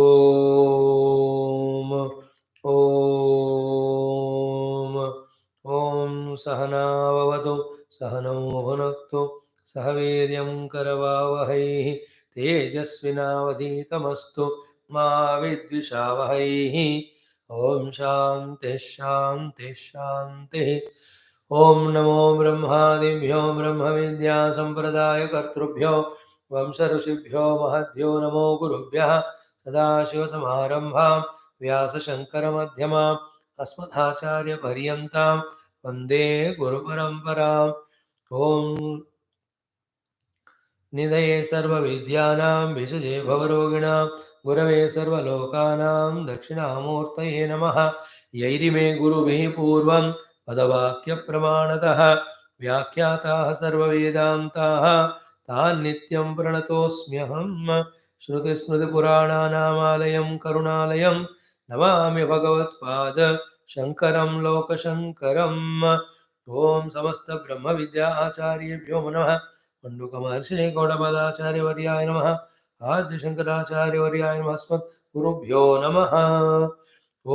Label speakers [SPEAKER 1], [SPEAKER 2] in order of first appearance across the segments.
[SPEAKER 1] ॐ ॐ ॐ सहना भवतु सहनौ भुनक्तु सह वीर्यं करवावहै तेजस्विनावधीतमस्तु मा विद्विषावहै ॐ शान्तिः शान्तिः शान्तिः ॐ नमो ब्रह्मादिभ्यो ब्रह्मविद्यासम्प्रदायकर्तृभ्यो वंशऋषिभ्यो महद्भ्यो नमो गुरुभ्यः सदाशिवसमारम्भां व्यासशङ्करमध्यमाम् अस्मदाचार्यपर्यन्तां वन्दे गुरुपरम्पराम् ॐ निधये सर्वविद्यानां विषजे भवरोगिणां गुरवे सर्वलोकानां दक्षिणामूर्तये नमः यैरिमे गुरुभिः पूर्वं पदवाक्यप्रमाणतः व्याख्याताः सर्ववेदान्ताः तान् नित्यं प्रणतोऽस्म्यहम् श्रुतिस्मृतिपुराणानामालयं करुणालयं नमामि भगवत्पाद शङ्करं लोकशङ्करम् ॐ समस्तब्रह्मविद्या आचार्येभ्यो नमः मण्डुकमहर्षिः गौडपादाचार्यवर्याय नमः आद्यशङ्कराचार्यवर्याय नमः अस्मद्गुरुभ्यो नमः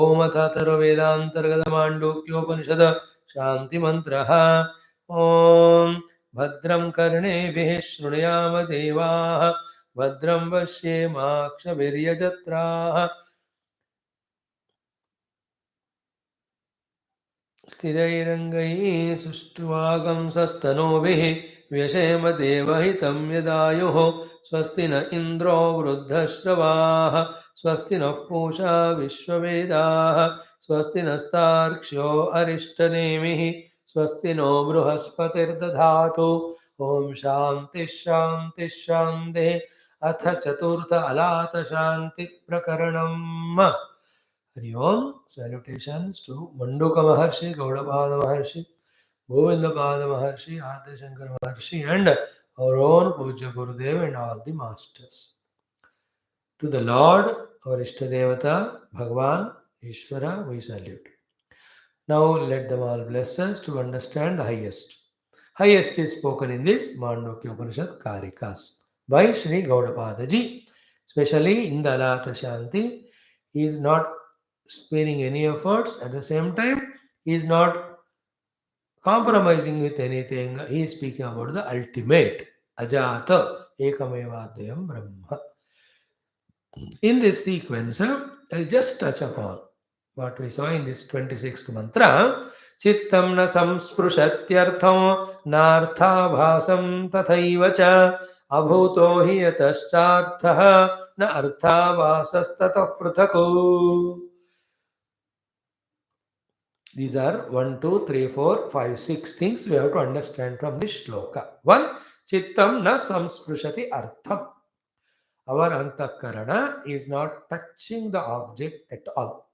[SPEAKER 1] ॐ अथ अथर्ववेदान्तर्गतमाण्डूक्योपनिषद शान्तिमन्त्रः ॐ भद्रं कर्णेभिः शृणुयाम देवाः भद्रं पश्येमाक्षभिर्यजत्राः स्थिरैरङ्गैः सुष्ठुवागंसस्तनूभिः व्यशेम देवहितं यदायुः स्वस्ति न इन्द्रो वृद्धश्रवाः स्वस्ति नः पूषा विश्ववेदाः स्वस्ति नस्तार्क्ष्यो अरिष्टनेमिः स्वस्ति नो बृहस्पतिर्दधातु ॐ शान्तिः शान्तिः शान्तिः अथ चतुर्थ अलात शान्तिप्रकरणम् Hari Om. Salutations to Manduka Maharshi, Gaudapada Maharshi, Govindapada Maharshi, Adi Shankar Maharshi, and our own Puja Gurudev and all the masters. To the Lord, our Ishtadevata, Bhagavan, Ishvara, we salute. Now let them all bless us to understand the highest. Highest is spoken in this Mandukya Upanishad Karikas by Sri Gaudapada Ji. Especially in the Alatha Shanti, he is not sparing any efforts. At the same time, he is not compromising with anything. He is speaking about the ultimate Ajata Ekamevadhyam Brahma. In this sequence, I'll just touch upon what we saw in this 26th mantra. Chittam na samsprusatyartham narthabhasam tathaiva cha abhuto hi yataschartha na arthabhasastata pruthako. These are 1, 2, 3, 4, 5, 6 things we have to understand from this shloka. 1. Chittam na samsprushati artham. Our antakarana is not touching the object at all.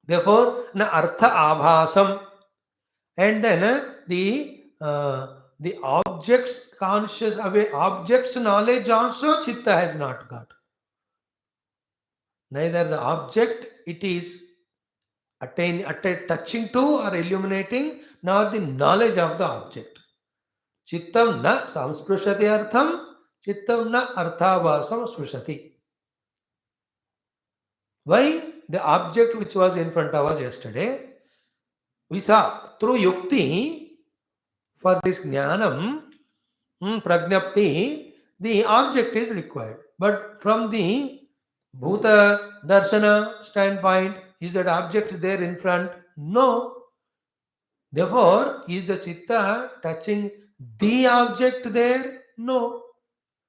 [SPEAKER 1] Therefore, na artha abhasam. And then the object's conscious, object's knowledge also chitta has not got. Neither the object it is touching to or illuminating, nor the knowledge of the object. Chittam na samsprushati artham, chittam na arthavasam sprushati. Why? The object which was in front of us yesterday, we saw through yukti, for this jnanam, pragnapti, the object is required. But from the bhuta darshana standpoint, is that object there in front? No. Therefore, is the chitta touching the object there? No.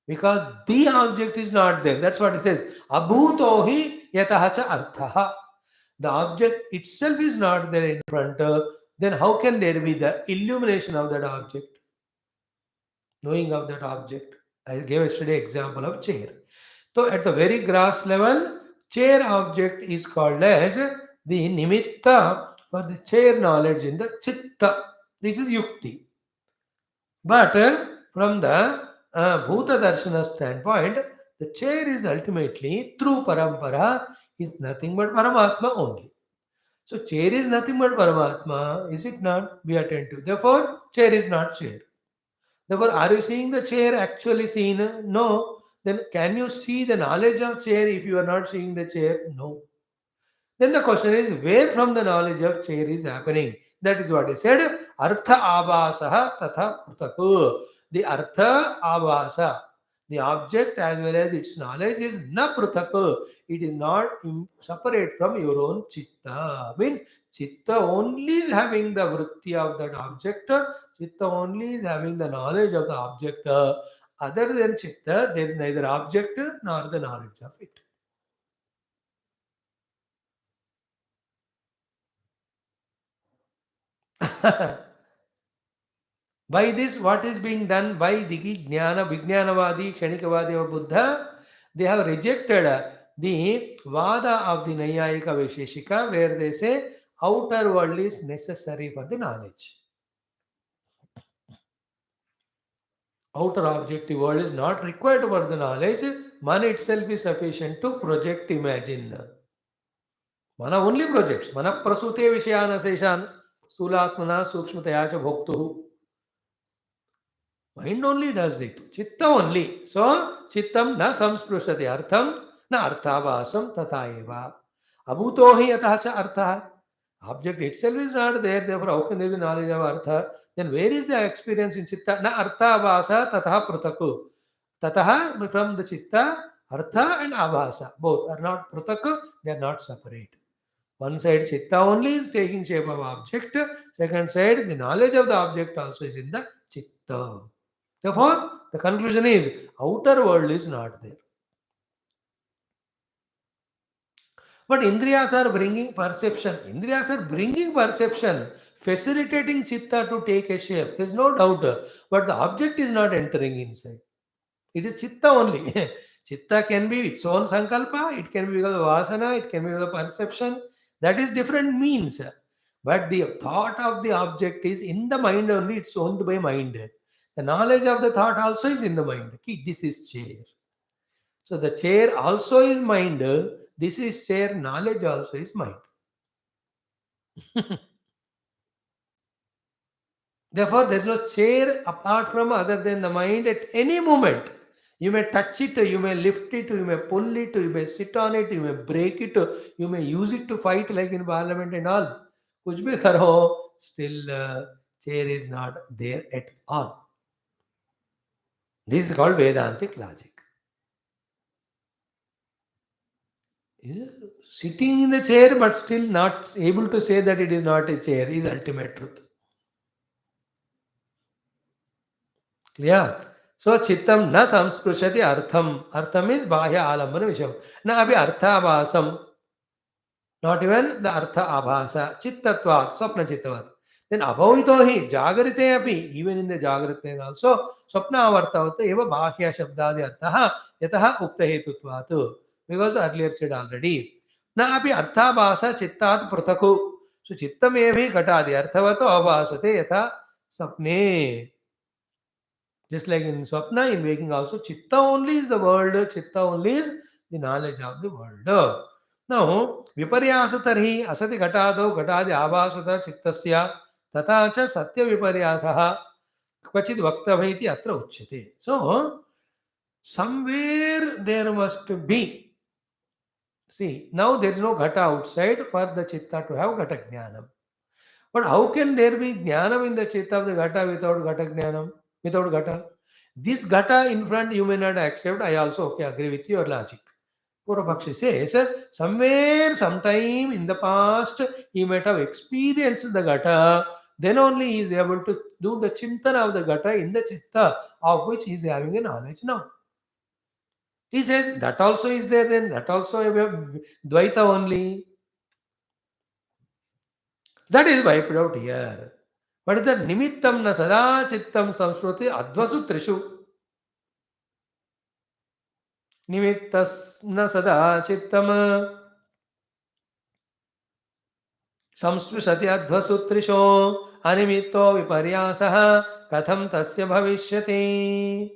[SPEAKER 1] Because the object is not there. That's what it says. Abhuto hi yataha arthaha. The object itself is not there in front. Then how can there be the illumination of that object? Knowing of that object. I gave yesterday example of chair. So at the very gross level, chair object is called as the nimitta for the chair knowledge in the chitta. This is yukti. But from the bhuta darshana standpoint, the chair is ultimately through parampara is nothing but Paramatma only. So chair is nothing but Paramatma, is it not? Be attentive. Therefore, chair is not chair. Therefore, are you seeing the chair actually seen? No. Then can you see the knowledge of chair if you are not seeing the chair? No. Then the question is, where from the knowledge of chair is happening? That is what he said. Artha abhasaha tatha prutaku. The artha abhasa, the object as well as its knowledge is na prutaku. It is not separate from your own chitta. Means chitta only is having the vritti of that object. Chitta only is having the knowledge of the object. Other than chitta, there is neither object nor the knowledge of it. By this, what is being done by the Jnana, Vijnanavadi, Kshanikavadi or Buddha? They have rejected the Vada of the Nayayika Vaisheshika, where they say outer world is necessary for the knowledge. Outer objective world is not required for the knowledge. Mana itself is sufficient to project, imagine. Mana only projects. Mana prasute vishayana seshan. Sulatmana sukshmataya cha bhoktuhu. Mind only does it. Chitta only. So, chittam na samsprushati artham na arthabhasam tata eva. Abhuto hi atah cha artha. Object itself is not there. Therefore, how can there be knowledge of artha? Then where is the experience in chitta? Na arthabhasa tataha prutaku. Tataha from the chitta, artha and abhasa. Both are not prutaku. They are not separate. One side chitta only is taking shape of object. Second side, the knowledge of the object also is in the chitta. Therefore, the conclusion is outer world is not there. But Indriyas are bringing perception. Indriyas are bringing perception, facilitating chitta to take a shape. There is no doubt. But the object is not entering inside. It is chitta only. Chitta can be its own sankalpa, it can be because of vasana, it can be because of perception. That is different means. But the thought of the object is in the mind only, it's owned by mind. The knowledge of the thought also is in the mind. Ki, this is chair. So the chair also is mind. This is chair, knowledge also is mind. Therefore, there is no chair apart from other than the mind at any moment. You may touch it, you may lift it, you may pull it, you may sit on it, you may break it, you may use it to fight like in parliament and all. Kuch bhi karo, still chair is not there at all. This is called Vedantic logic. Sitting in the chair but still not able to say that it is not a chair is ultimate truth. Clear? So chittam na samsprushati artham. Artham is bahya alambana visham. Na abhi arthabhasam. Not even the artha abhasa. Chittatvat. Swapna chittavat. Then abhavito hi. Jagarite api. Even in the jagrate also. Swapna avartavata eva bahya shabdadi arthaha. Yataha ukta hetutvat. Because earlier said already. Na api arthabhasa chittat prataku. So chittamevi gatadi. Arthavato abhasate yatha sapne. Just like in Swapna, in waking also, Chitta only is the world, Chitta only is the knowledge of the world. Now, Viparyasa tarhi asati ghatado ghatadi abhasata chittasya tata cha satya viparyasaha kvachid vaktavha iti atra uchyate. So, somewhere there must be. See, now there is no ghata outside for the Chitta to have ghata jnanam. But how can there be jnanam in the chitta of the ghata without ghata jnanam? Without ghata? This ghata in front you may not accept. I also agree with your logic. Purvapakshi says, somewhere, sometime in the past, he might have experienced the ghata. Then only he is able to do the chintana of the ghata in the chitta, of which he is having a knowledge now. He says that also is there, then that also Dvaita only. That is wiped out here. What is that? Nimittam na sada chittam samsruti advasu trishu. Nimittas na sada chittam samsprushati advasu trisho animitto viparyasaha katham tasya bhavishyati.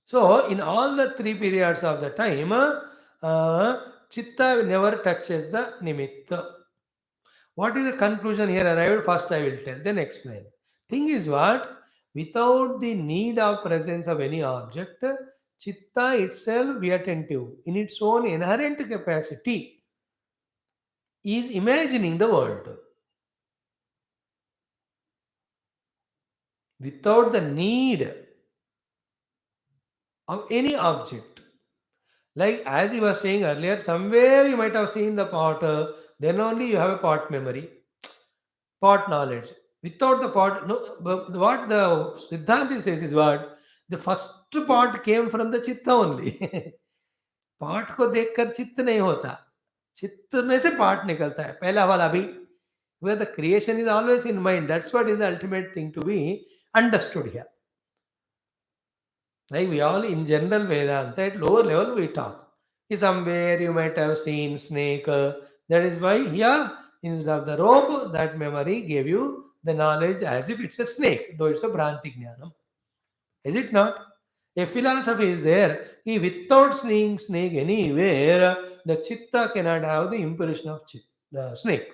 [SPEAKER 1] So, in all the three periods of the time, chitta never touches the nimitta. What is the conclusion here arrived? First I will tell, then explain. Thing is what? Without the need of presence of any object, chitta itself, be attentive, in its own inherent capacity, is imagining the world without the need of any object. Like as you were saying earlier, somewhere you might have seen the pot, then only you have a pot memory, pot knowledge. Without the pot, no, but what the Siddhanti says is what? The first pot came from the chitta only. पाठ को देखकर चित्त नहीं होता, चित्त में से पाठ निकलता है पहला वाला भी. Where the creation is always in mind, that's what is the ultimate thing to be understood here. Like we all in general Vedanta, at lower level we talk. Somewhere you might have seen snake. That is why here, instead of the rope, that memory gave you the knowledge as if it's a snake, though it's a Bhranti Jnanam. Is it not? A philosophy is there. Without seeing snake anywhere, the chitta cannot have the impression of the snake.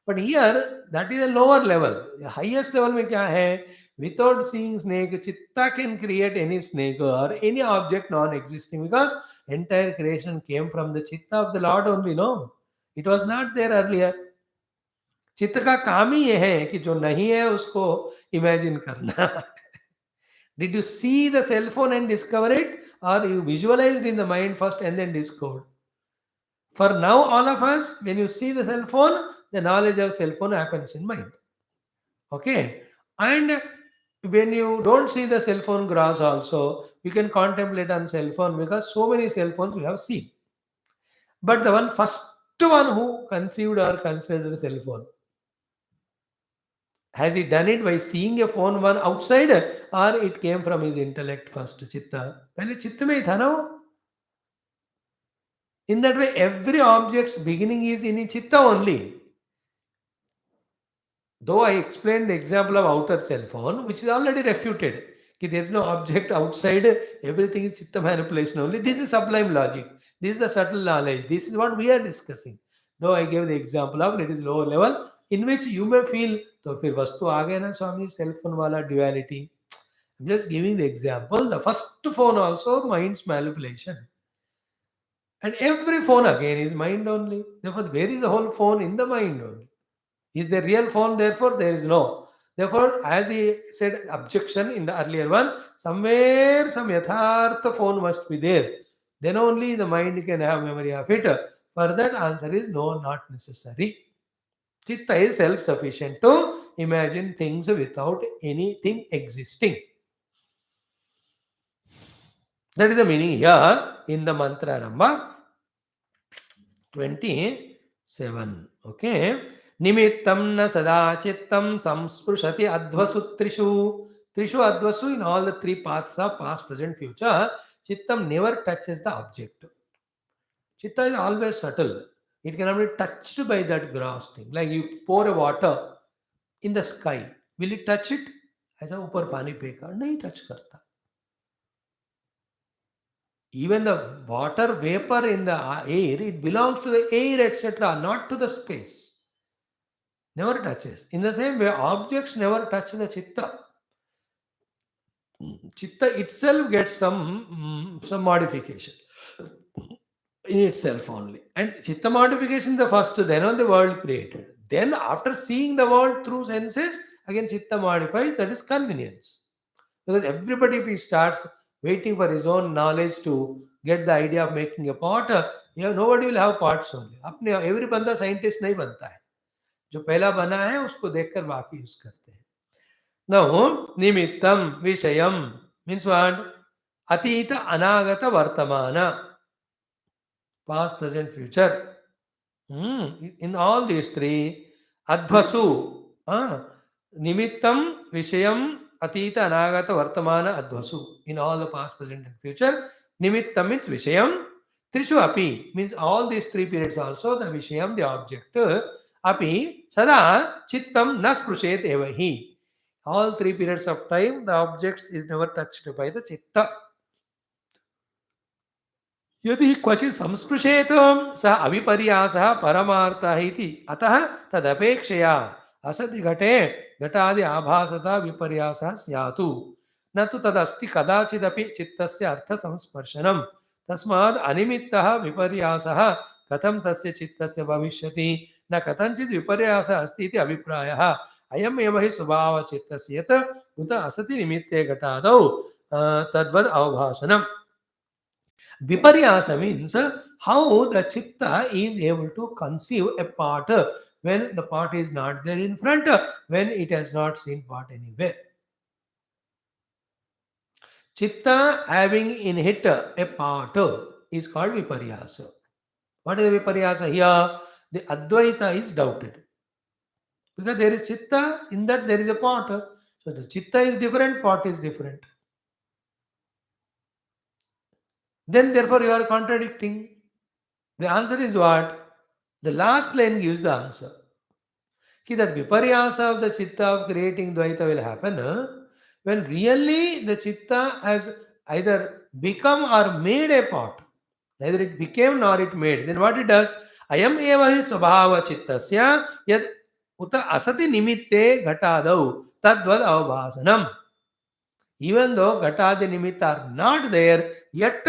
[SPEAKER 1] But here, that is a lower level. The highest level में क्या है? Without seeing snake, chitta can create any snake or any object non-existing, because entire creation came from the chitta of the Lord only. No, it was not there earlier. चित्त का काम ही ये है कि जो नहीं है उसको इमेजिन करना. Did you see the cell phone and discover it, or you visualized in the mind first and then discovered? For now, all of us, when you see the cell phone, the knowledge of cell phone happens in mind. Okay, and when you don't see the cell phone grass also, you can contemplate on cell phone, because so many cell phones we have seen. But the first one who conceived or considered the cell phone, has he done it by seeing a phone one outside, or it came from his intellect first, chitta? पहले चित्त में ही था ना वो. In that way, every object's beginning is in chitta only. Though I explained the example of outer cell phone, which is already refuted, that there is no object outside, everything is chitta manipulation only. This is sublime logic. This is a subtle knowledge. This is what we are discussing. Though I gave the example of it is lower level, in which you may feel, तो फिर वस्तु आ गया ना स्वामी, cell phone वाला duality. I'm just giving the example. The first phone also mind's manipulation. And every phone again is mind only. Therefore, where is the whole phone? In the mind only. Is there real phone? Therefore, there is no. Therefore, as he said, objection in the earlier one, somewhere some yathartha phone must be there. Then only the mind can have memory of it. For that, answer is no, not necessary. Chitta is self-sufficient to imagine things without anything existing. That is the meaning here in the mantra number 27. Okay. Nimittam na sada chittam samsprushati advasu trishu. Trishu advasu, in all the three paths of past, present, future, chittam never touches the object. Chitta is always subtle. It cannot be touched by that gross thing. Like you pour a water in the sky. Will it touch it? ऐसा ऊपर पानी फेंका, नहीं touch करता. Even the water vapor in the air, it belongs to the air, etc., not to the space. Never touches. In the same way, objects never touch the chitta. Chitta itself gets some modification in itself only. And chitta modification the first, then on the world created. Then after seeing the world through senses, again chitta modifies, that is convenience. Because everybody, if he starts waiting for his own knowledge to get the idea of making a pot, nobody will have pots only. Every banda scientist नहीं बनता है. जो पहला बना है उसको देखकर बाकी यूज करते हैं. Now, nimittam vishayam means what? Atita anagata vartamana. Past, present, future. In all these three, advasu. Nimittam vishayam atita anagata vartamana advasu. In all the past, present, and future. Nimittam means vishayam. Trishu api means all these three periods also, the vishayam, the object. Api sada chittam na sprushet eva hi. All three periods of time, the objects is never touched by the chitta. यदि क्वचित् संस्पृशेत सः अविपर्यासः परमार्थः इति अतः तदपेक्षया असति घटे घटादि आभासता विपर्यासः स्यातु न तु तदस्ति कदाचिदपि चित्तस्य अर्थसंस्पर्शनम् तस्माद् अनिमित्तः विपर्यासः कथं तस्य चित्तस्य भविष्यति न कथंचित् विपर्यासः अस्ति इति अभिप्रायः अयम् एव हि स्वभावः चित्तस्य यत् उत असति निमित्ते घटादौ तद्वद् अवभासनम् viparyasa means how the chitta is able to conceive a part when the part is not there in front, when it has not seen part anywhere. Chitta having in it a part is called viparyasa. What is the viparyasa here? The Advaita is doubted. Because there is chitta, in that there is a part. So the chitta is different, part is different. Then therefore you are contradicting. The answer is what? The last line gives the answer. That viparyasa of the chitta of creating Dvaita will happen when really the chitta has either become or made a part. Neither it became nor it made. Then what it does? Ayam eva hi swabhava chittasya yad uta asati nimitte ghatadau tadvad avbhasanam. Even though Ghatadi Nimitta are not there, yet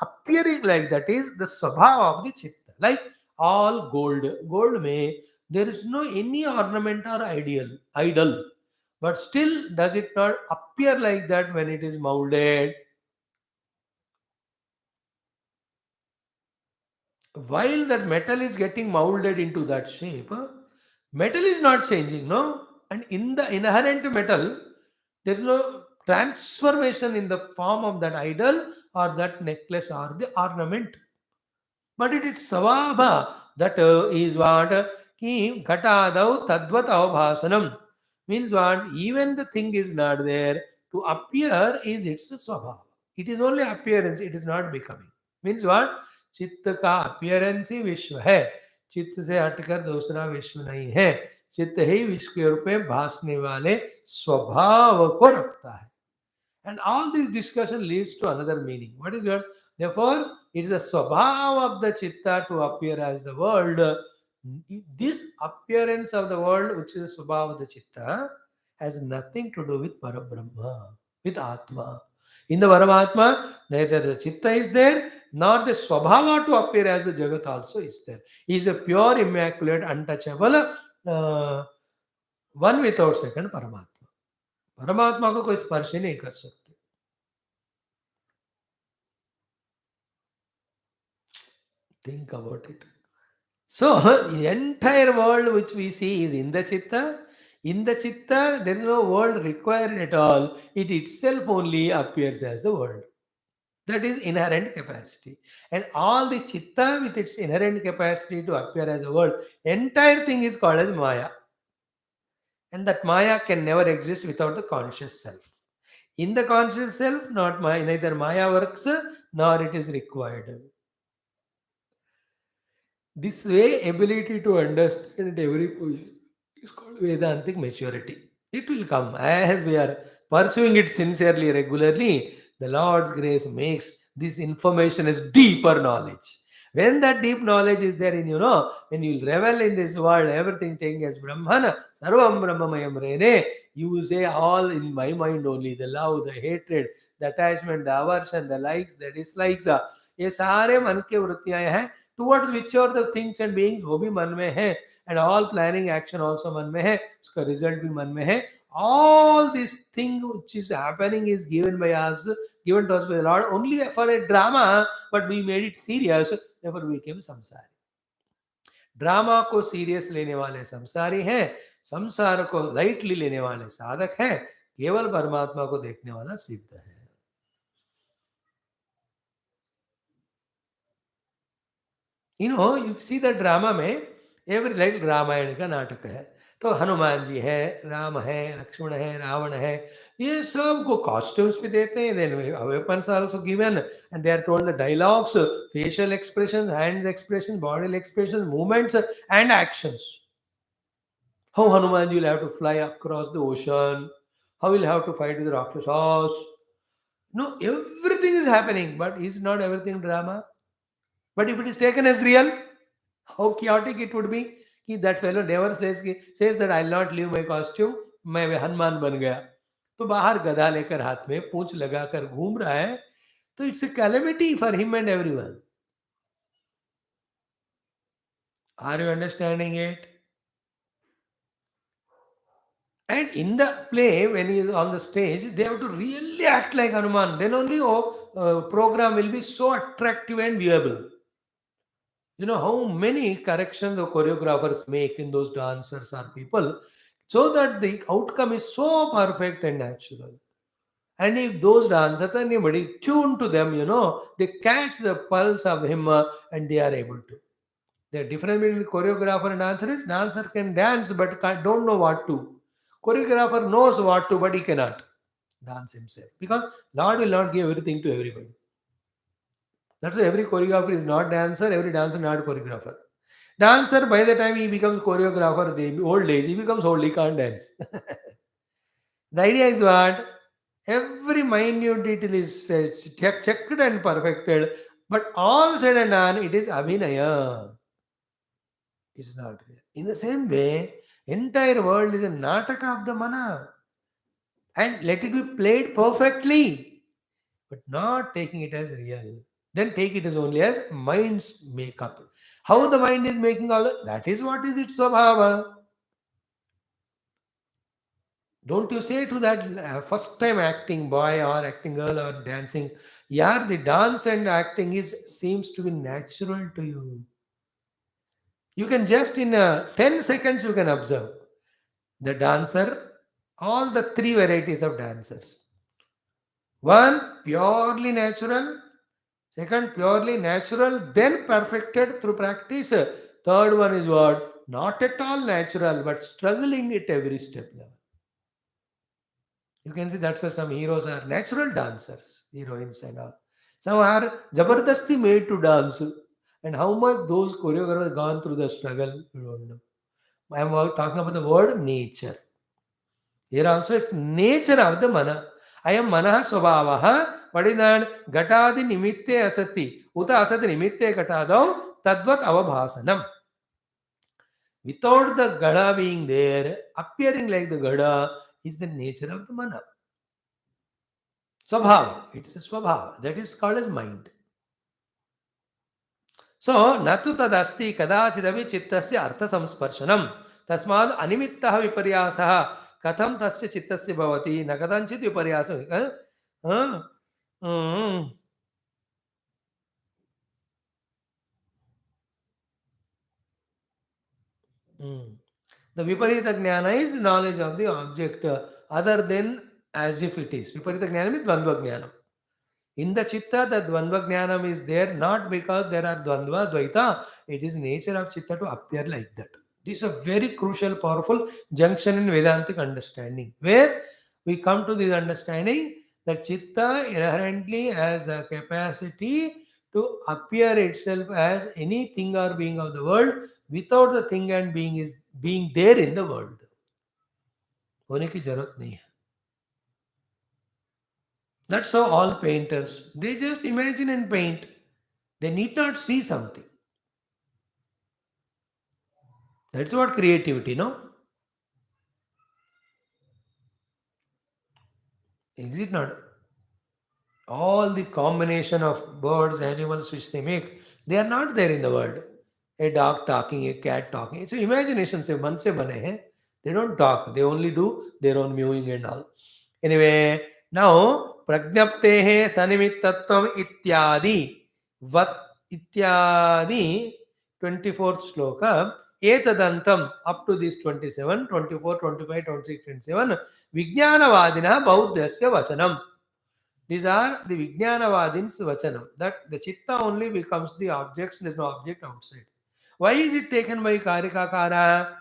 [SPEAKER 1] appearing like that is the Swabhava of the Chitta. Like all gold. Gold may, there is no any ornament or idol. But still, does it not appear like that when it is molded? While that metal is getting molded into that shape, metal is not changing, no? And in the inherent metal, there is no transformation in the form of that idol or that necklace or the ornament. But it is savabha. That is what ki ghatadau tadvat avbhasanam. Means what? Even the thing is not there. To appear is its swabhava. It is only appearance, it is not becoming. Means what? चित्त का appearance ही विश्व है चित्त से हटकर दूसरा विश्व नहीं है चित्त ही विश्व के रूप में भासने वाले स्वभाव को रखता है and all this discussion leads to another meaning what is what therefore it is a swabhav of the chitta to appear as the world this appearance of the world which is the swabhav of the chitta has nothing to do with parabrahma with atma in the Paramatma, neither the chitta is there, nor the swabhava to appear as a jagat also is there. He is a pure, immaculate, untouchable, one without second Paramatma. Paramatma को कोई स्पर्श ही नहीं कर सकते. Think about it. So, the entire world which we see is in the chitta. In the chitta, there is no world required at all. It itself only appears as the world. That is inherent capacity. And all the chitta with its inherent capacity to appear as a world, entire thing is called as Maya. And that Maya can never exist without the conscious self. In the conscious self, not Maya, neither Maya works nor it is required. This way, ability to understand every position is called Vedantic maturity. It will come as we are pursuing it sincerely, regularly. The Lord's grace makes this information as deeper knowledge. When that deep knowledge is there in you know, when you revel in this world, everything taking as Brahmana, Sarvam Brahmamayam Rene, you say all in my mind only, the love, the hatred, the attachment, the aversion, the likes, the dislikes, ये सारे मन के वृत्तियां हैं towards which are the things and beings वो भी मन में है and all planning action also मन में है उसका result भी मन में है all this thing which is happening is given by us given to us by the Lord only for a drama but we made it serious therefore we became samsari drama को serious लेने वाले संसारी हैं संसार को lightly लेने वाले साधक हैं केवल परमात्मा को देखने वाला सिद्ध है यू सी द ड्रामा में एवरी लाइक रामायण का नाटक है तो हनुमान जी है राम है लक्ष्मण है रावण है ये सब को कॉस्ट्यूम्स भी देते हैं then weapons are also given and they are told the dialogues facial expressions hands expressions body expressions movements and actions how Hanuman will have to fly across the ocean how he'll have to fight with the Rakshasas no everything is happening but is not everything drama but if it is taken as real how chaotic it would be कि that fellow never says that I'll not leave my costume, मैं हनुमान बन गया, तो बाहर गधा लेकर हाथ में पूंछ लगाकर घूम रहा है, तो it's a calamity for him and everyone. Are you understanding it? And in the play, when he is on the stage, they have to really act like Hanuman. Then only program will be so attractive and viewable. You know how many corrections the choreographers make in those dancers or people, so that the outcome is so perfect and natural. And if those dancers, anybody tuned to them, they catch the pulse of him and they are able to. The difference between choreographer and dancer is dancer can dance but don't know what to. Choreographer knows what to, but he cannot dance himself because Lord will not give everything to everybody. That's why every choreographer is not dancer, every dancer not choreographer. Dancer, by the time he becomes choreographer, the old age, he becomes old, he can't dance. The idea is what? Every minute detail is checked and perfected, but all said and done, it is abhinaya. It's not real. In the same way, entire world is a nataka of the mana. And let it be played perfectly, but not taking it as real. Then take it as only as mind's makeup. How the mind is making all that is what is its swabhava. Don't you say to that first time acting boy or acting girl or dancing, yeah, the dance and acting is seems to be natural to you. You can just in 10 seconds you can observe the dancer, all the three varieties of dancers. One purely natural, second purely natural, then perfected through practice. Third one is what? Not at all natural, but struggling at every step level. You can see that's why some heroes are natural dancers, heroines and all. Some are jabardasti made to dance. And how much those choreographers gone through the struggle, you don't know. I am talking about the word nature. Here also it's nature of the mana. I am manah swabhavaha. What is that? Gatadi nimitte asati. Uta asati nimitte gatadau tadvat avabhasanam. Without the gada being there, appearing like the gada is the nature of the mana. Swabhava. It's a swabhava. That is called as mind. So, natu tadasti kadachidavi chittasya artha samsparshanam. Tasmad animittaha viparyasaha katham tasya chittasya bhavati na kadanchit viparyasa. Huh? Mm. Mm. The viparita jnana is knowledge of the object other than as if it is. Viparita jnana is dvandva jnana. In the chitta, the dvandva jnanam is there not because there are dvandva, dvaita. It is nature of chitta to appear like that. This is a very crucial, powerful junction in Vedantic understanding, where we come to this understanding that chitta inherently has the capacity to appear itself as any thing or being of the world without the thing and being is being there in the world. होने की जरूरत नहीं है. That's how all painters, they just imagine and paint. They need not see something. That's what creativity, no? Is it not? All the combination of birds, animals which they make, they are not there in the world. A dog talking, a cat talking. It's imagination se man se bane hain. They don't talk. They only do their own mewing and all. Anyway, now prajnaptehe sanimittattvam ityadi vat ityadi 24th sloka etadantam up to this 27, 24, 25, 26, 27 vijnanavadina bauddhasya vachanam. These are the Vijnanavadins Vachanam, that the Chitta only becomes the objects, there is no object outside. Why is it taken by Karikakara?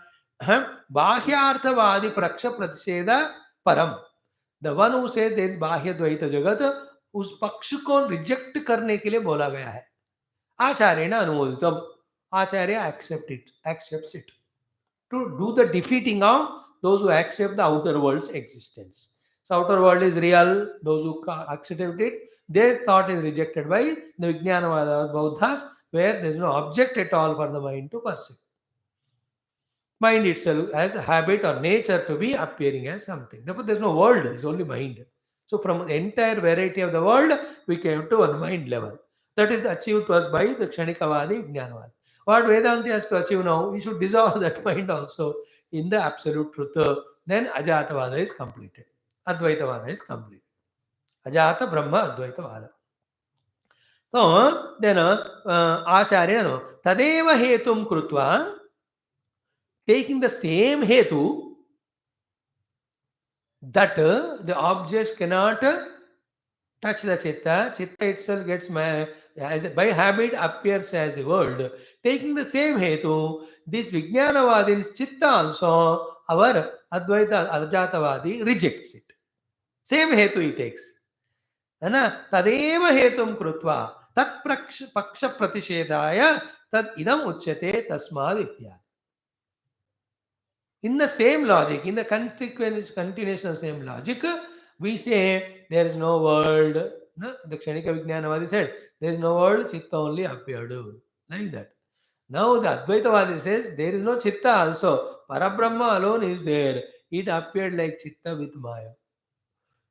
[SPEAKER 1] Bahyarthavadi Praksha Pratisheda Param. The one who says there is Bahya Dvaita Jagat, उस पक्ष को reject करने के लिए बोला गया है. आचार्य न अनुमोदितम. आचार्य accepts it to do the defeating of those who accept the outer world's existence. So outer world is real, those who accept it, their thought is rejected by the Vijnanavada Bauddhas, where there is no object at all for the mind to perceive. Mind itself has a habit or nature to be appearing as something. Therefore, there's no world, it's only mind. So, from the entire variety of the world, we came to one mind level. That is achieved to us by the Kshanikavadi Jnanavadi. What Vedanta has to achieve now, we should dissolve that mind also in the absolute truth. Then Ajatavada is completed. Advaitavada is completed. Ajata Brahma Advaitavada. So, then Acharya, Tadeva Hetum Krutva, taking the same Hetu, that the objects cannot touch the chitta. Chitta itself gets as by habit appears as the world. Taking the same hetu, this Vijnanavadi's chitta also, our Advaita Adjatavadi rejects it. Same hetu he takes. Ana tadeva hetum krutva tat paksha pratishedaya tad idam uchyate tasmad ityad. In the same logic, in the continuation of same logic, we say there is no world. No? The Kshanika Vijnanavadi said there is no world, Chitta only appeared. Like that. Now the Advaitavadi says there is no Chitta also. Parabrahma alone is there. It appeared like Chitta with Maya.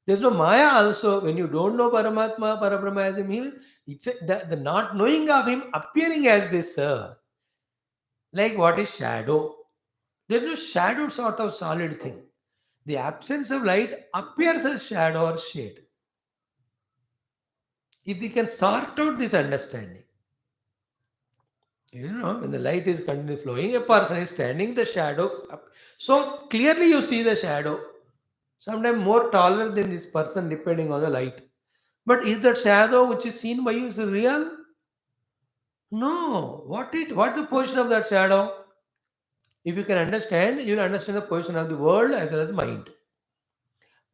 [SPEAKER 1] There is no Maya also. When you don't know Paramatma, Parabrahma as him, it's the not knowing of him appearing as this. Like what is shadow? There is no shadow sort of solid thing. The absence of light appears as shadow or shade. If we can sort out this understanding, when the light is continuously flowing, a person is standing, the shadow. So clearly you see the shadow. Sometimes more taller than this person depending on the light. But is that shadow which is seen by you is real? No. What's the position of that shadow? If you can understand, you will understand the position of the world as well as mind.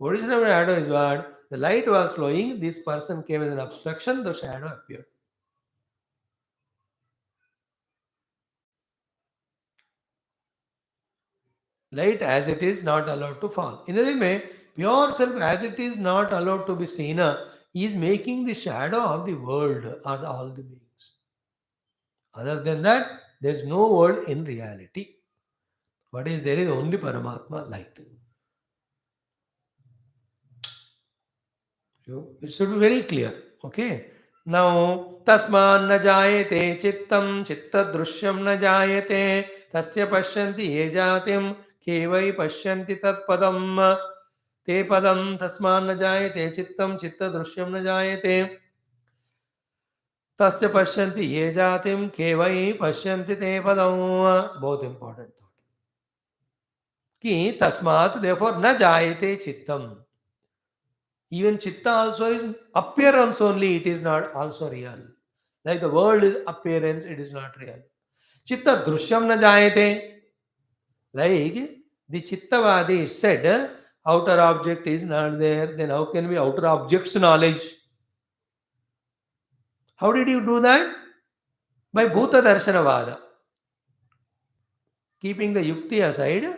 [SPEAKER 1] Position of the shadow is what? The light was flowing, this person came as an obstruction, the shadow appeared. Light as it is not allowed to fall. In the same way, pure self as it is not allowed to be seen, is making the shadow of the world or all the beings. Other than that, there is no world in reality. What is there is only Paramatma light. So it should be very clear. Okay. Now, tasman na jayate chittam chitta drishyam na jayate tasya pashyanti ye jatim kevai pashyanti tat padam te padam tasman na jayate chittam chitta drishyam na jayate tasya pashyanti ye jatim kevai pashyanti te padam. Both important thought. Ki tasmat therefore na jayate chittam. Even chitta also is appearance only, it is not also real. Like the world is appearance, it is not real. Chitta drishyam na jayate. Like the Chittavadi said, outer object is not there, then how can we outer object's knowledge? How did you do that? By Bhuta Darshanavada. Keeping the Yukti aside,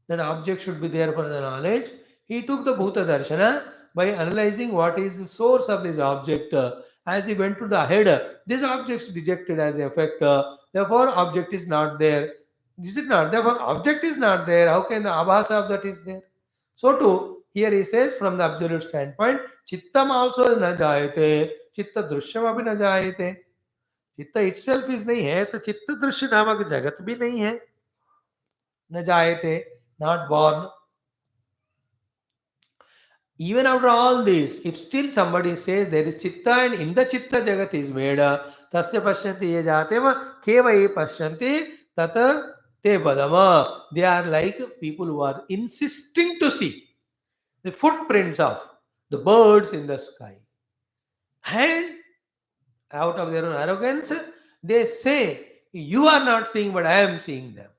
[SPEAKER 1] that object should be there for the knowledge. He took the Bhuta Darshana by analyzing what is the source of this object. As he went to the head, this object is rejected as effect. Therefore, object is not there. Is it not? Therefore, object is not there. How can the abhasa of that is there? So too, here he says from the absolute standpoint, Chittam also na jayate, Chitta Drishyam abhi na jayate. Chitta itself is नहीं है, तो चित्त दृश्य नामक जगत भी नहीं है. न जायते, not born. Even after all this, if still somebody says there is chitta and in the chitta jagat is made, tasya pashyanti ye jatem kevai pashyanti tata te padama. They are like people who are insisting to see the footprints of the birds in the sky. And out of their own arrogance, they say, you are not seeing, but I am seeing them.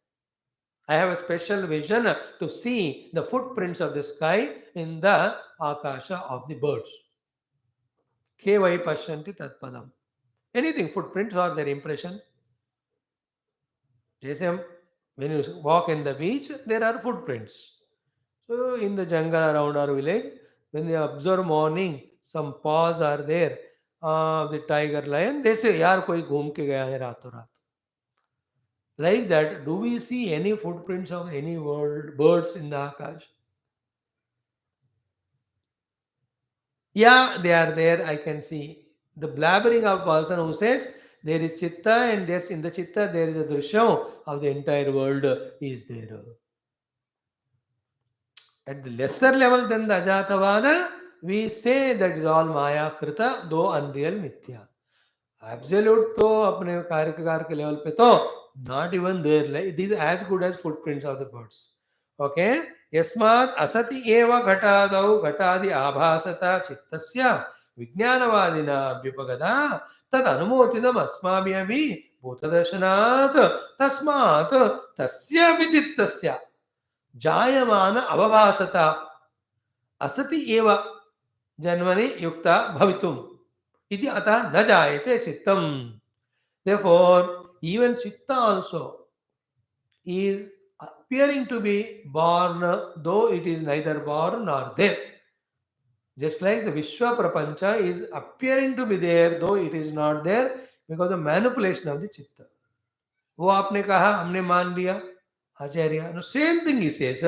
[SPEAKER 1] I have a special vision to see the footprints of the sky in the akasha of the birds. Kevai pashyanti tatpadam. Anything, footprints or their impression. When you walk in the beach, there are footprints. So in the jungle around our village, when they observe morning, some paws are there. The tiger, lion, they say, यार कोई घूम के गया है रातों रात. Like that, do we see any footprints of any birds in the Akash? Yeah, they are there. I can see the blabbering of person who says there is chitta and there's in the chitta there is a drishyam of the entire world is there. At the lesser level than the Ajatavada, we say that is all Maya Krita, though unreal Mithya. Absolute तो अपने कार्यकार के level पे तो not even there. Like it is as good as footprints of the birds. Okay. यस्मात् असति एव घटादौ घटादि आभासता चित्तस्य विज्ञानवादिना अभ्युपगता तद अनुमोदितम् अस्माभिरपि भूतदर्शनात् तस्मात् तस्यापि चित्तस्य जायमान अवभासता असति एव जन्मनि युक्ता भवितुम् इति अतः न जायते चित्तम. Therefore, even chitta also is appearing to be born, though it is neither born nor there. Just like the Vishwa Prapancha is appearing to be there, though it is not there, because of manipulation of the chitta. वो आपने कहा हमने मान लिया आचार्य. No, same thing he says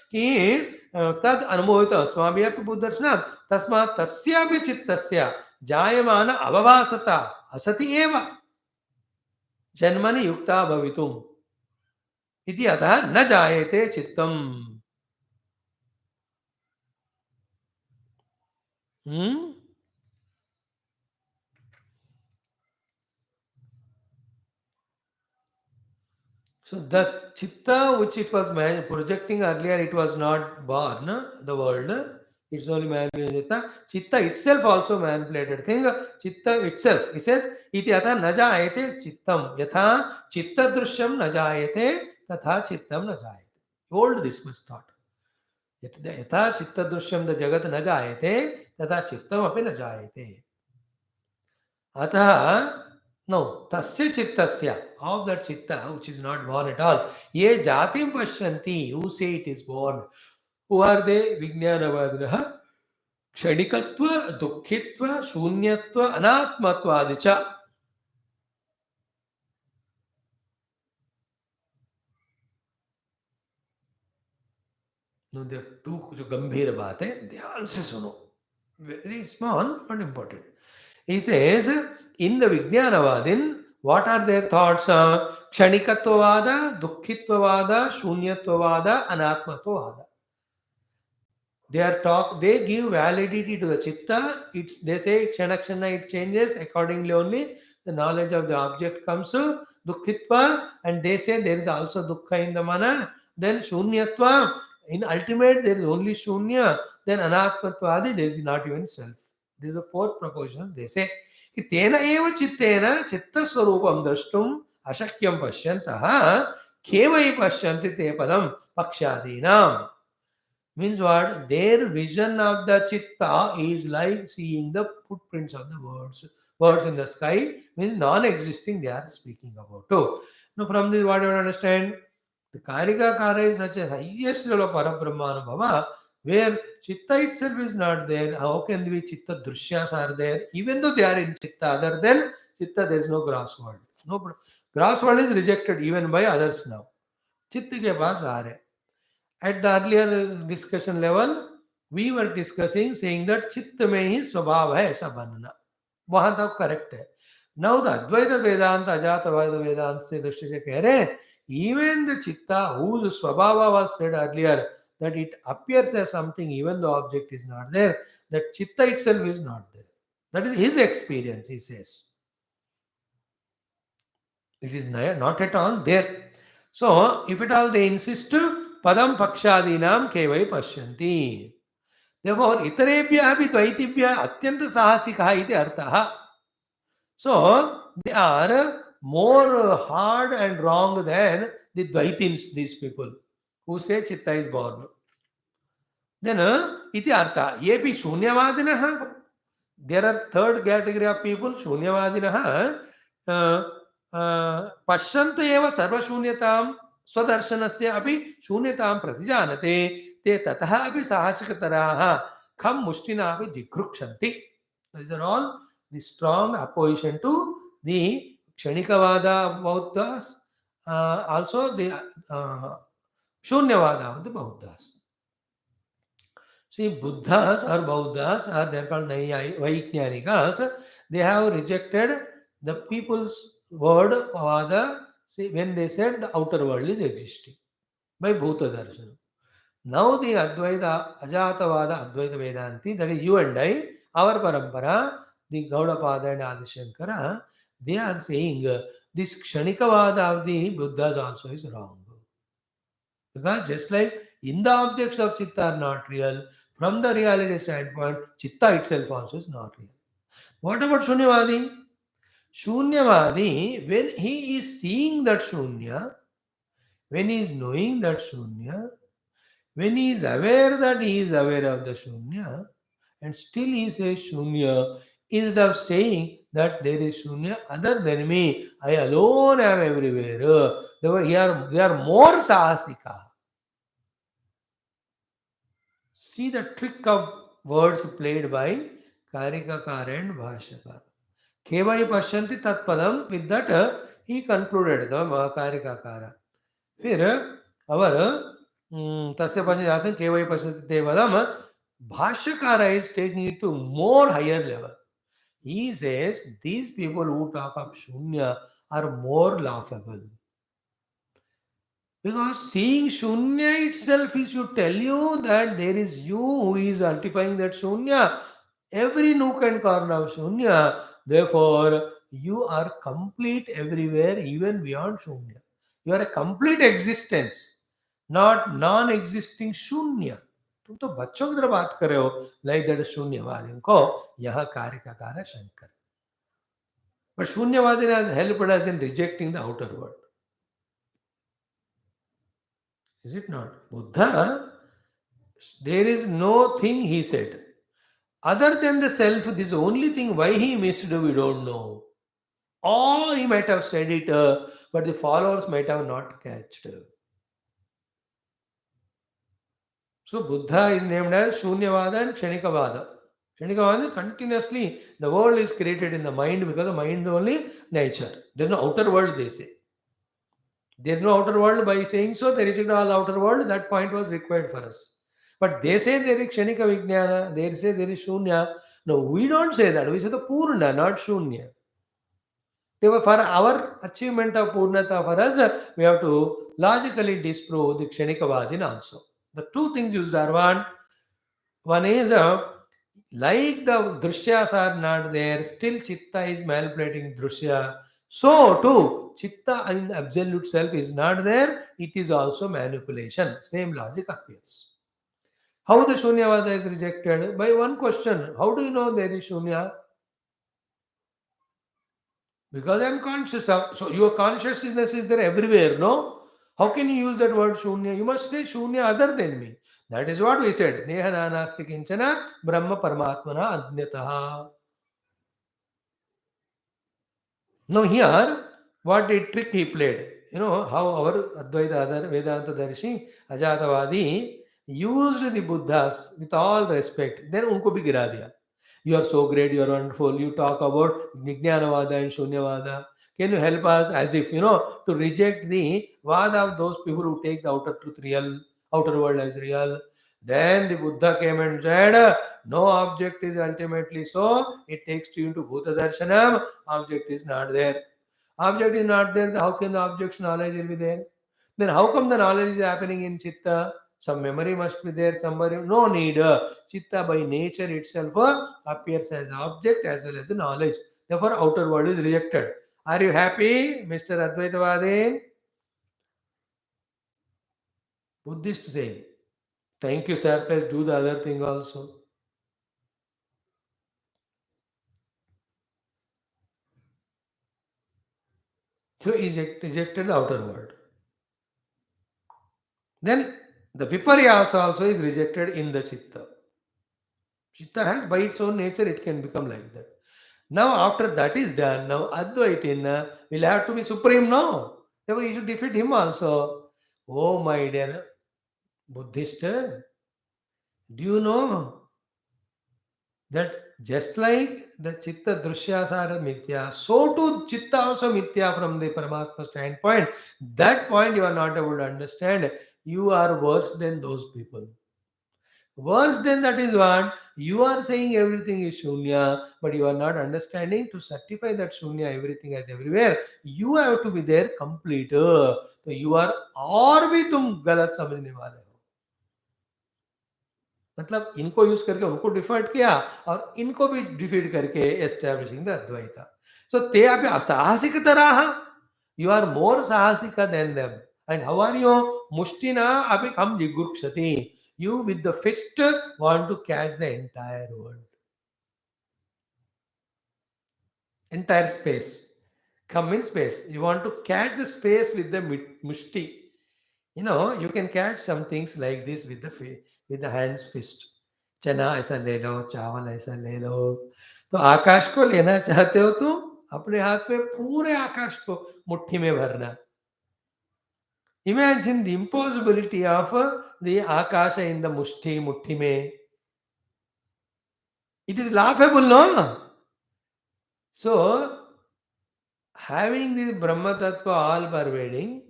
[SPEAKER 1] कि तद अनुभूत अस्माभिः अपि बुद्धदर्शनात् तस्मात् तस्यापि चित्तस्य जायमान अवभासता असति एव जन्मनि युक्ता भवितुम् इति अतः न जायते चित्तम्. So the chitta which it was projecting earlier, it was not born, the world. It's only manipulated. Chitta itself also manipulated thing. Chitta itself. He says, iti yatha na jayate chittam. Yatha chitta drishyam na jayate tatha chittam na jayate. Hold this much thought. Yatha chitta drishyam the jagat na jayate tatha chittam api na jayate. Atha no, tasya chittasya, of that chitta which is not born at all. Ye jatim pashyanti, who say it is born. Who are they? Vijnanavadinaha. Kshanikatva, dukkhitva, shunyatva, anatmatva adicha. No, there are two जो गंभीर बात है, ध्यान से सुनो. Very small but important. He says, in the Vijnanavadin, what are their thoughts? Kshanikattvavada, Dukhitvavada, Shunyatvavada, Anatmatvavada. They give validity to the chitta. They say Kshanakshana it changes accordingly only. The knowledge of the object comes to Dukhitva, and they say there is also Dukkha in the mana. Then Shunyatva, in ultimate there is only Shunya. Then Anatmatvadi, there is not even self. This is the fourth proposition. They say कि तेन एव चित्तेन चित्तस्वरूपं द्रष्टुम् अशक्यं पश्यन्तः के वै पश्यन्ति ते पदं पक्षादीनाम्. Means what? Their vision of the chitta is like seeing the footprints of the birds in the sky, means non-existing they are speaking about too. Now from this what you understand? The Karika Kara is such a highest level of Parabrahmanubhava, where chitta itself is not there. How can the chitta drishyas are there? Even though they are in chitta, other than chitta there is no gross world. No gross world is rejected even by others now. Chitta ke paas aa rahe. At the earlier discussion level, we were discussing saying that chitta mein hi swabhav hai aisa banna. वहां तक correct है. Now the Advaita Vedanta, Ajatavada Vedanta se दृष्टि से कह रहे हैं, even the chitta whose swabhava was said earlier, that it appears as something even though object is not there, that chitta itself is not there. That is his experience, he says. It is not at all there. So, if at all they insist, padam pakshadinam kevai pashyanti. Therefore, itarebhya abhi dvaitibhya atyanta sahasikaha iti arthaha. So, they are more hard and wrong than the Dvaitins, these people, who say Chitta is born. Then, iti artha, yepi shunyavadinaha. There are third category of people, shunyavadinaha, पश्यन्त एव सर्वशून्यतां स्वदर्शनस्य अपि शून्यतां प्रतिजानते ते ततः अपि साहसिकतराः खं मुष्टिना अपि जिघृक्षन्ति. These are all the strong opposition to the Kshanikavada about the Also the Shunyavada of the Buddhas. See, Buddhas or Bauddhas, or they are called Vaiknyanikas, they have rejected the people's word or see, when they said the outer world is existing by Bhuta Darshan. Now the Advaita, Ajatavada Advaita Vedanti, that is you and I, our parampara, the Gaudapada and Adi Shankara, they are saying this Kshanikavada of the Buddhas also is wrong. Because just like in the objects of Chitta are not real, from the reality standpoint, Chitta itself also is not real. What about Shunyavadi? Shunyavadi, when he is seeing that Shunya, when he is knowing that Shunya, when he is aware that he is aware of the Shunya, and still he says Shunya, instead of saying that there is Shunya other than me, I alone am everywhere. They are more Sahasika. See the trick of words played by Karikakara and Bhashyakara. Kevai Pashyanti Tatpadam, with that he concluded the Karikakara. फिर अवर तस्य पश्चात केवल पश्यति ते वदम भाष्यकार is taking it to more higher level. He says these people who talk of shunya are more laughable. Because seeing shunya itself is to tell you that there is you who is ultifying that shunya. Every nook and corner of shunya. Therefore, you are complete everywhere, even beyond shunya. You are a complete existence, not non-existing शून्य. तुम तो बच्चों की तरह बात कर रहे हो लाइक दैट शून्यवाद इनको यह कारिकाकार शंकर. But शून्यवादी has helped us in rejecting the outer world. Is it not? Buddha, there is no thing he said. Other than the self, this only thing why he missed, we don't know. Or he might have said it, but the followers might have not catched. So Buddha is named as Shunyavada and Kshanikavada. Kshanikavada, continuously, the world is created in the mind because the mind only nature. There is no outer world, they say. There is no outer world. By saying so, there is no outer world. That point was required for us. But they say there is Kshanika Vijnana, they say there is Shunya. No, we don't say that. We say the Purna, not Shunya. Therefore, for our achievement of Purnata for us, we have to logically disprove the Kshanikavadin also. The two things used are one is like the Drishyas are not there, still Chitta is manipulating Drishya. So too, Chitta in absolute self is not there, it is also manipulation. Same logic appears. How the Shunyavada is rejected? By one question. How do you know there is Shunya? Because I am conscious of. So your consciousness is there everywhere, no? How can you use that word Shunya? You must say Shunya other than me. That is what we said. Neha nanasti kinchana brahma paramatmana adnyataha. Now here, what a trick he played. You know how our Advaita Vedanta Darshi, Ajatavadi, used the Buddhas with all respect. Then unko bhi gira diya. You are so great, you are wonderful. You talk about Vijnanavada and Shunyavada. Can you help us as if, to reject the Vada of those people who take the outer truth real, outer world as real? Then the Buddha came and said, no object is ultimately so. It takes you into Bhuta Darshanam. Object is not there. Object is not there. How can the object's knowledge will be there? Then how come the knowledge is happening in Chitta? Some memory must be there, somebody. No need. Chitta by nature itself appears as object as well as the knowledge. Therefore, outer world is rejected. Are you happy, Mr. Advaitavadin? Buddhist say, thank you, sir. Please do the other thing also. So he rejected the outer world. Then the viparyas also is rejected in the chitta. Chitta has by its own nature, it can become like that. Now, after that is done, now Advaitin will have to be supreme now. Therefore, you should defeat him also. Oh, my dear Buddhist, do you know that just like the chitta drishyasara mithya, so too chitta also mithya from the Paramatma standpoint. That point you are not able to understand. You are worse than those people. Worse than that is what? You are saying everything is shunya, but you are not understanding to certify that shunya, everything is everywhere. You have to be there complete. तो you are और भी तुम गलत समझने वाले हो. मतलब इनको यूज करके उनको डिफीट किया और इनको भी डिफीट करके एस्टैब्लिशिंग द अद्वैता. सो ते अपि असाहसिकतराः. यू आर मोर साहसिक than them. And how are you? मुष्टिना अपि हम जिगुक्षति. You with the fist want to catch the entire world, entire space. Come in space. You want to catch the space with the mushti. You know, you can catch some things like this with the with the hands fist. चना ऐसा ले लो, चावल ऐसा ले लो. तो आकाश को लेना चाहते हो तुम, अपने हाथ में पूरे आकाश को मुट्ठी में भरना. Imagine the impossibility of the akasha in the mutti में. It is laughable, no? So, having the Brahma Tattva all pervading,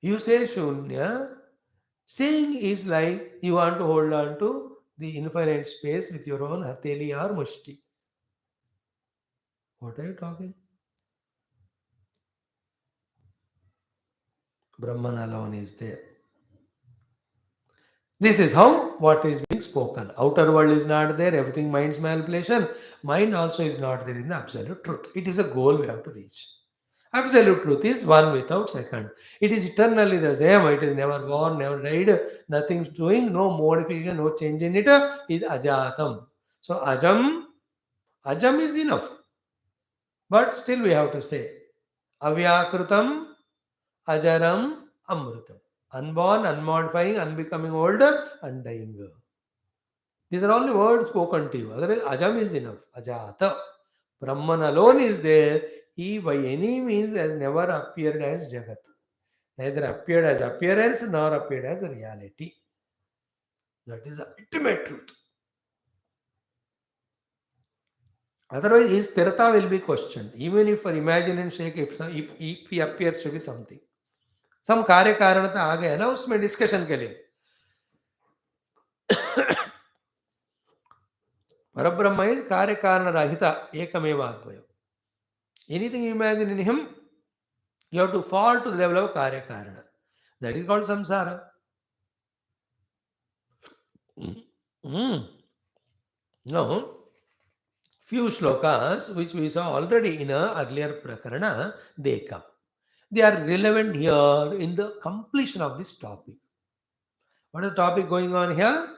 [SPEAKER 1] you say Shunya, saying is like you want to hold on to the infinite space with your own Hateli or Mushti. What are you talking? Brahman alone is there. This is how what is being spoken. Outer world is not there, everything mind's manipulation. Mind also is not there in the absolute truth. It is a goal we have to reach. Absolute truth is one without second. It is eternally the same. It is never born, never died, nothing's doing, no modification, no change in it. Is ajatam. So ajam is enough. But still we have to say avyakrutam, ajaram, amrutam. Unborn, unmodifying, unbecoming old, undying. These are only words spoken to you. Otherwise, ajam is enough. Ajata. Brahman alone is there. He by any means has never appeared as Jagat. Neither appeared as appearance nor appeared as a reality. That is the ultimate truth. Otherwise, his tirtha will be questioned. Even if for imagination sake, if he appears to be something. Some कार्य कारणता आ गया ना उसमें discussion के लिए. Parabrahma is karya karana rahita ekameva advaya. Anything you imagine in him, you have to fall to the level of karya karana. That is called samsara. Now, few shlokas which we saw already in a earlier prakarana, they come. They are relevant here in the completion of this topic. What is the topic going on here?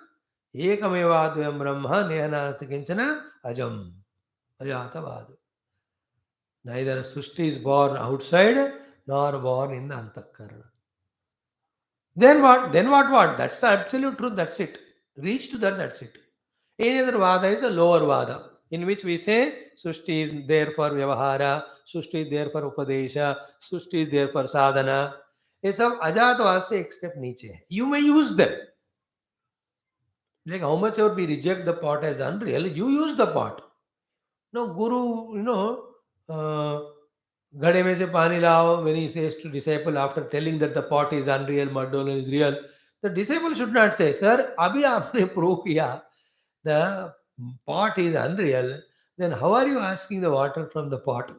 [SPEAKER 1] Ekameva advayam brahma nehanasti kinchana ajam. Ajatavadu. Neither Sushti is born outside nor born in the Antakarana. Then what? What? That's the absolute truth. That's it. Reach to that, that's it. Any other Vada is a lower Vada, in which we say Sushti is there for Vyavahara, Sushti is there for Upadesha, Sushti is there for Sadhana. ये सब अजातवाद से एक step नीचे है. You may use them. Like how much ever we reject the pot as unreal, you use the pot. No, Guru, घड़े में से पानी लाओ, when he says to disciple after telling that the pot is unreal, mud dollar is real, the disciple should not say, sir, अभी आपने prove किया the pot is unreal, then how are you asking the water from the pot?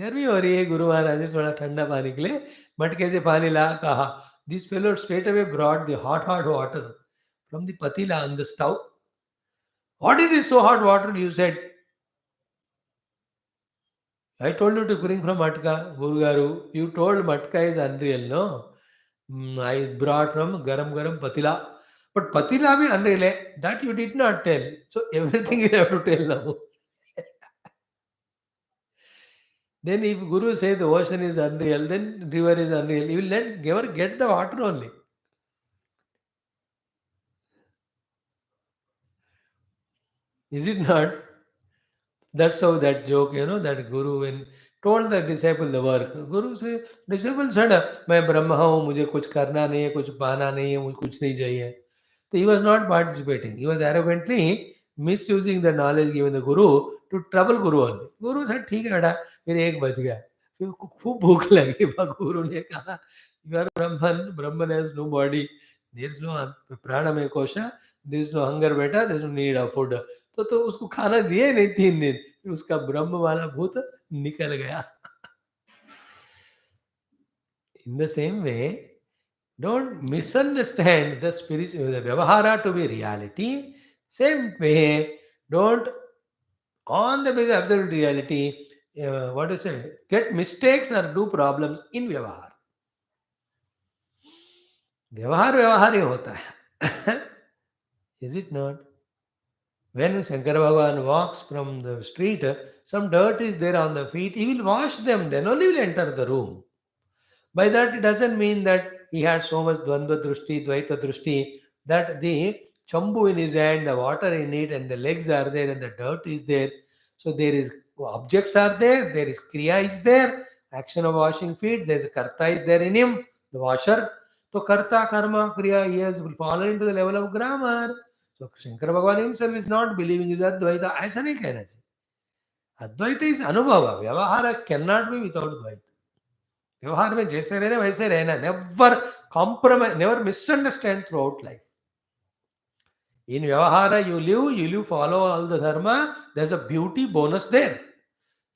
[SPEAKER 1] गर्मी हो रही है गुरु महाराज थोड़ा ठंडा पानी के लिए मटके से पानी ला कहा. This fellow straight away brought the hot water from the patila on the stove. What is this so hot water? You said, I told you to bring from Matka, Guru Garu. You told Matka is unreal, no? I brought from Garam Patila. But Patila bhi unreal hai. That you did not tell. So everything you have to tell now. Then if Guru say the ocean is unreal, then river is unreal. You will never get the water only. Is it not? That's how that joke, that Guru when told the disciple the work. Guru say, disciple said, मैं ब्रह्मा हूँ, मुझे कुछ करना नहीं है, कुछ पाना नहीं है, मुझे कुछ नहीं चाहिए. So he was not participating. He was arrogantly misusing the knowledge given the Guru to trouble Guru only. Guru said, ठीक है बेटा, फिर 1 बज गया. फिर उसको खूब भूख लगी. गुरु ने कहा, you are Brahman. Brahman has no body. There is no prana में कोशा. There is no hunger बेटा. There is no need of food. तो उसको खाना दिए नहीं 3 दिन. फिर उसका ब्रह्म वाला भूत निकल गया. In the same way, don't misunderstand the spiritual the Vyavahara to be reality. Same way, don't on the basis of absolute reality, what do you say? Get mistakes or do problems in Vyavahar. Vyavahar Vyavahar ही होता है. Is it not? When Shankara Bhagavan walks from the street, some dirt is there on the feet, he will wash them, then only will enter the room. By that, it doesn't mean that he had so much Dvandva Drushti, Dvaita Drushti, that the chambu in his hand, the water in it, and the legs are there, and the dirt is there. So there is objects are there is Kriya is there, action of washing feet, there is a Karta is there in him, the washer. So Karta, Karma, Kriya, he has fallen into the level of grammar. So Shankara Bhagavan himself is not believing is Advaita. ऐसा नहीं कहना चाहिए. Advaita is Anubhava. Vyavahara cannot be without Dvaita. व्यवहार में जैसे रहना वैसे रहना. Never compromise, never misunderstand throughout life. In Vyavahara, you live, follow all the dharma. There's a beauty bonus there.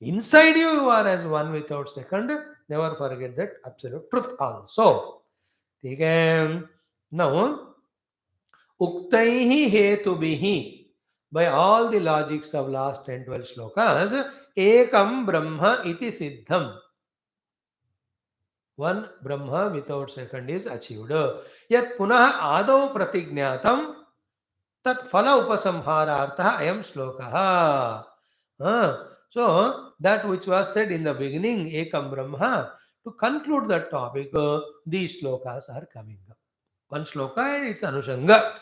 [SPEAKER 1] Inside you, you are as one without second. Never forget that absolute truth also. Okay. Now, Uktaihi Hetubihi. By all the logics of last 10-12 slokas, Ekam Brahma iti Siddham. One Brahma without second is achieved. Yat punah adau pratignatam tat phala upasamharartha ayam shlokaha. So that which was said in the beginning, Ekam Brahma, to conclude that topic, these shlokas are coming up. One shloka and its anushanga.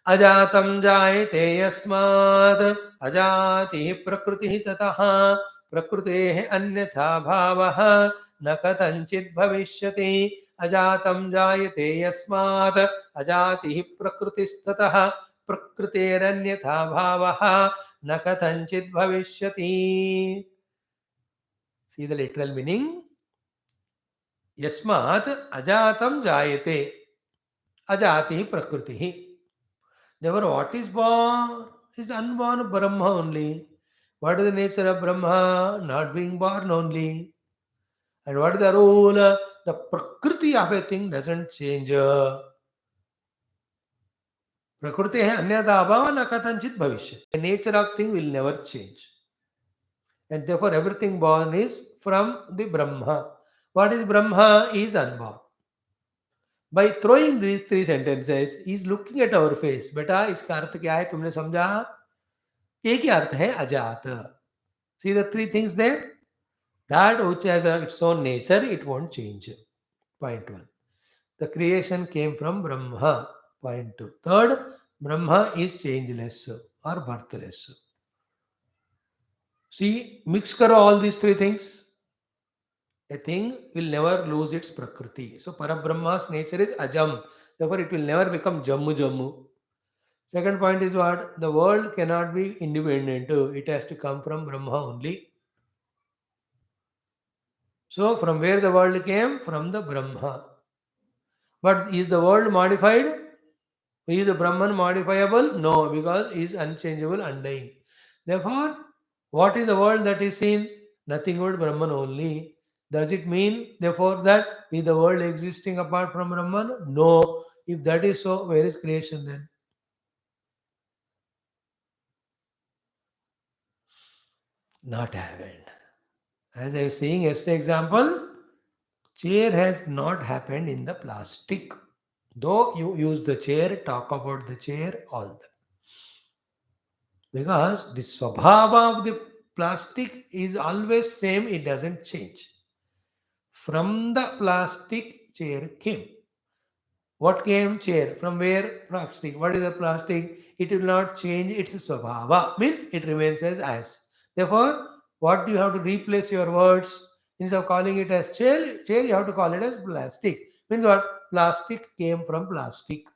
[SPEAKER 1] Ajatam jayate yasmat ajati prakriti tataha prakritehe anyatha bhavaha न कथंचित् भविष्यति. अजातं जायते यस्मात् अजातिः प्रकृतिस्ततः प्रकृतेरन्यथा भावः न कथंचित् भविष्यति. See the literal meaning. यस्मात् अजातं जायते ajatihi prakritihi. Therefore, what is born is unborn Brahma only. What is the nature of Brahma? Not being born only. And what is the rule? The prakriti of a thing doesn't change. Prakriti hai anyata abhava na katanchit bhavishya. The nature of thing will never change. And therefore everything born is from the Brahma. What is Brahma? Is unborn. By throwing these 3 sentences, he is looking at our face. Beta, iska arth kya hai? Tumne samjha? एक ही अर्थ है अजात. See the 3 things there? That which has its own nature, it won't change. Point 1. The creation came from Brahma. Point 2. Third, Brahma is changeless or birthless. See, mix karo all these 3 things. A thing will never lose its prakriti. So, Parabrahma's nature is ajam. Therefore, it will never become jammu jammu. Second point is what? The world cannot be independent. It has to come from Brahma only. So, from where the world came? From the Brahma. But is the world modified? Is the Brahman modifiable? No, because he is unchangeable, undying. Therefore, what is the world that is seen? Nothing but Brahman only. Does it mean, therefore, that is the world existing apart from Brahman? No. If that is so, where is creation then? Not happened. As I was saying yesterday example, chair has not happened in the plastic. Though you use the chair, talk about the chair, all that. Because the swabhava of the plastic is always same, it doesn't change. From the plastic, chair came. What came? Chair. From where? Plastic. What is the plastic? It will not change its swabhava. Means it remains as. Therefore, what do you have to replace your words? Instead of calling it as chair, you have to call it as plastic. Means what? Plastic came from plastic.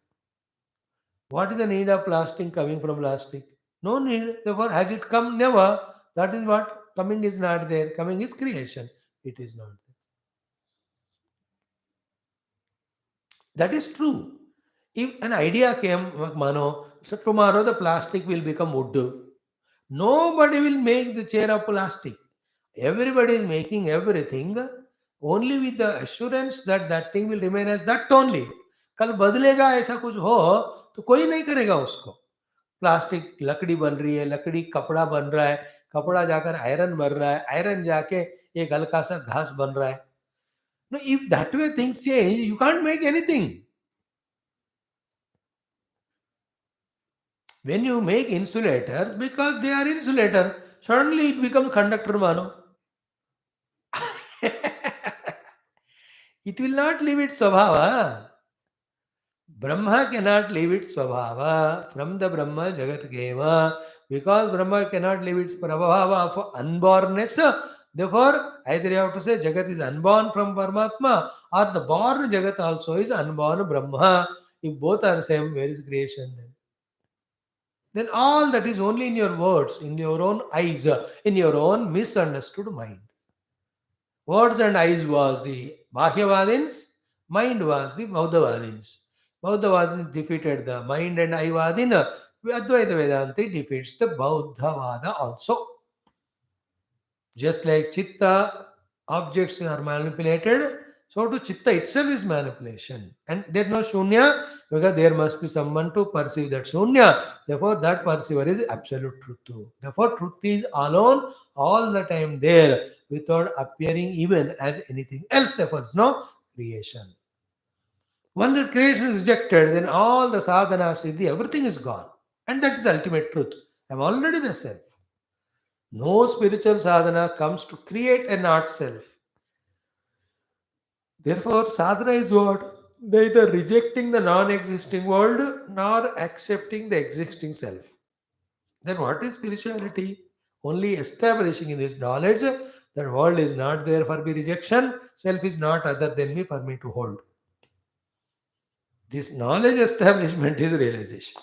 [SPEAKER 1] What is the need of plastic coming from plastic? No need. Therefore, has it come? Never. That is what coming is not there. Coming is creation. It is not there. That is true. If an idea came, Mano, so tomorrow the plastic will become wood. Nobody will make the chair of plastic. Everybody is making everything only with the assurance that that thing will remain as that only. कल बदलेगा ऐसा कुछ हो तो कोई नहीं करेगा उसको. प्लास्टिक लकड़ी बन रही है, लकड़ी कपड़ा बन रहा है, कपड़ा जाकर आयरन बन रहा है, आयरन जाके एक हल्का सा घास बन रहा है. No, if that way things change, you can't make anything. When you make insulators, because they are insulator, suddenly it becomes conductor, mano. It will not leave its swabhava. Brahma cannot leave its swabhava. From the Brahma Jagat Geva. Because Brahma cannot leave its prabhava of unbornness. Therefore, either you have to say Jagat is unborn from Paramatma, or the born Jagat also is unborn Brahma. If both are same, where is creation then all that is only in your words, in your own eyes, in your own misunderstood mind. Words and eyes was the Bhahyavadins, mind was the Bauddhavadins. Bauddhavadins defeated the mind and eye Vadina. Advaita Vedanti defeats the Bauddhavada also. Just like Chitta objects are manipulated, so to Chitta itself is manipulation. And there is no Shunya because there must be someone to perceive that Shunya. Therefore, that perceiver is absolute truth too. Therefore, truth is alone all the time there without appearing even as anything else. Therefore, it's no creation. Once that creation is rejected, then all the sadhana, siddhi, everything is gone. And that is ultimate truth. I am already the self. No spiritual sadhana comes to create a not self. Therefore, sadhana is what? Neither rejecting the non existing world nor accepting the existing self. Then, what is spirituality? Only establishing in this knowledge that world is not there for me rejection, self is not other than me for me to hold. This knowledge establishment is realization.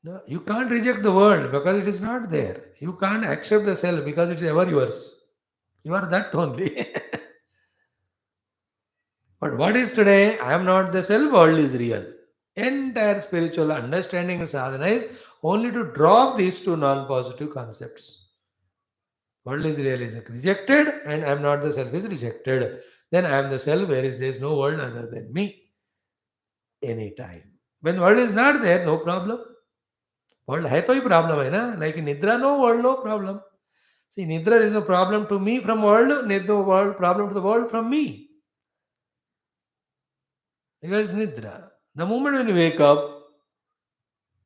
[SPEAKER 1] No, you can't reject the world because it is not there. You can't accept the self because it's ever yours. You are that only. But what is today? I am not the self, world is real. Entire spiritual understanding of sadhana is only to drop these two non-positive concepts. World is real is rejected and I am not the self is rejected. Then I am the self where there is no world other than me. Anytime. When world is not there, no problem. World hai to hi problem hai na. Like in Nidra, no world, no problem. See, Nidra there is no problem to me from world, no world problem to the world from me. Because Nidra. The moment when you wake up,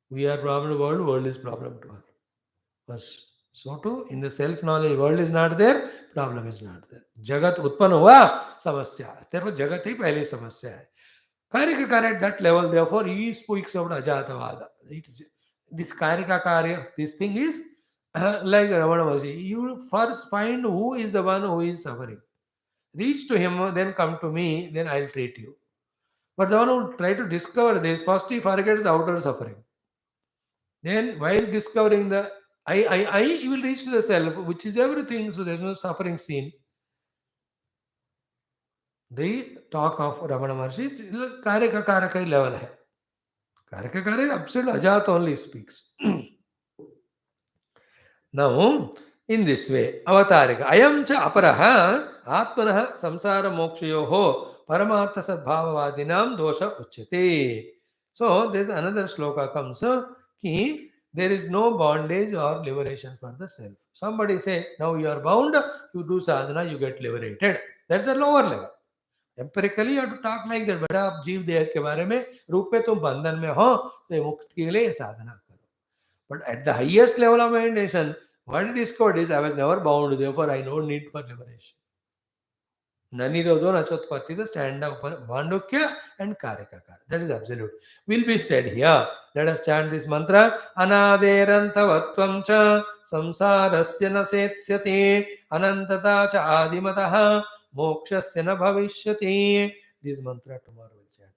[SPEAKER 1] we are problem to world, world is problem to us. First. So too, in the self-knowledge, world is not there, problem is not there. Jagat utpanna hua, samasya. Therefore, Jagat hi pehle samasya hai. Karika at that level, therefore, he speaks about Ajatavada. It is, this Karika Karya, this thing is like Ramana Maharshi. You first find who is the one who is suffering. Reach to him, then come to me, then I'll treat you. But the one who try to discover this, first he forgets the outer suffering. Then, while discovering the he will reach to the self, which is everything. So there's no suffering seen. The talk of Ramana Maharshi is Karika Karaka level. Hai. Karika Karaka is absolute Ajat only speaks. Now, in this way, avatarika. Ayam cha aparaha atmanah samsara mokshayoho paramartha sadbhavavadinam dosha uchyate. So, there is another sloka comes. Ki there is no bondage or liberation for the self. Somebody say, now you are bound, you do sadhana, you get liberated. That's the lower level. Empirically, you have to talk like that. बेटा आप जीव देह के बारे में रूप में तुम बंधन में हो तो मुक्ति के लिए साधना करो. But at the highest level of meditation, what I discovered is I was never bound, therefore I no need for liberation. Nanirodho Nachotpati, the stand of Mandukya and Karikaka. That is absolute. Will be said here. Let us chant this mantra. Anaderantavatvam cha samsarasya na setsyate anantata cha adimataha mokshasya na bhavishyati. This mantra tomorrow will chant.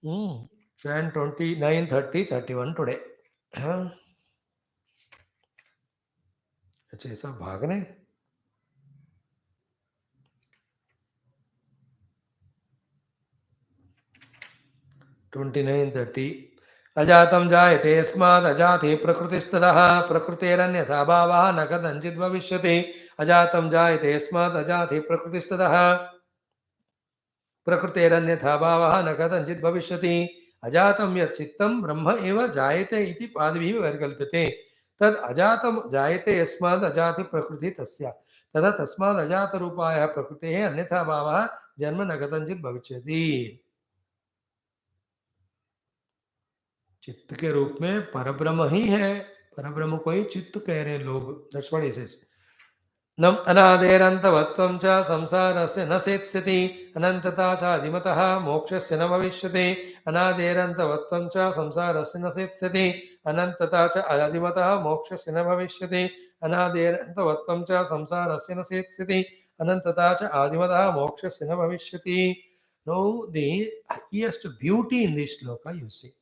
[SPEAKER 1] Chant 29, 30, 31 today. हाँ, अच्छा ये सब भागने 29, 30. अजातं जायते यस्माद् अजाते प्रकृतिस्ततः प्रकृतेरन्यथा भावः न कथञ्चित् भविष्यति. अजातं जायते यस्माद् अजाते प्रकृतिस्ततः प्रकृतेरन्यथा भावः न कथञ्चित् भविष्यति. अजातं यत् चित्तं ब्रह्म एव जायते इति पादभिः परिकल्प्यते. तद् अजातं जायते यस्माद् अजाति प्रकृतिः तस्य. तदा तस्माद् अजातरूपायाः प्रकृतेः अन्यथा भावः जन्म न कथञ्चित् भविष्यति. चित्त के रूप में परब्रह्म ही है. परब्रह्म को ही चित्त कह रहे हैं लोग. That's what he says. नम अनादेरन्तवत्वं च संसारस्य न सेत्स्यति. अनन्तता च अधिमतः मोक्षस्य न भविष्यति. अनादेरन्तवत्वं च संसारस्य न सेत्स्यति. अनन्तता च अधिमतः मोक्षस्य न भविष्यति. अनादेरन्तवत्वं च संसारस्य न सेत्स्यति. अनन्तता च आदिमतः मोक्षस्य न भविष्यति. Now the highest beauty in this shloka you see.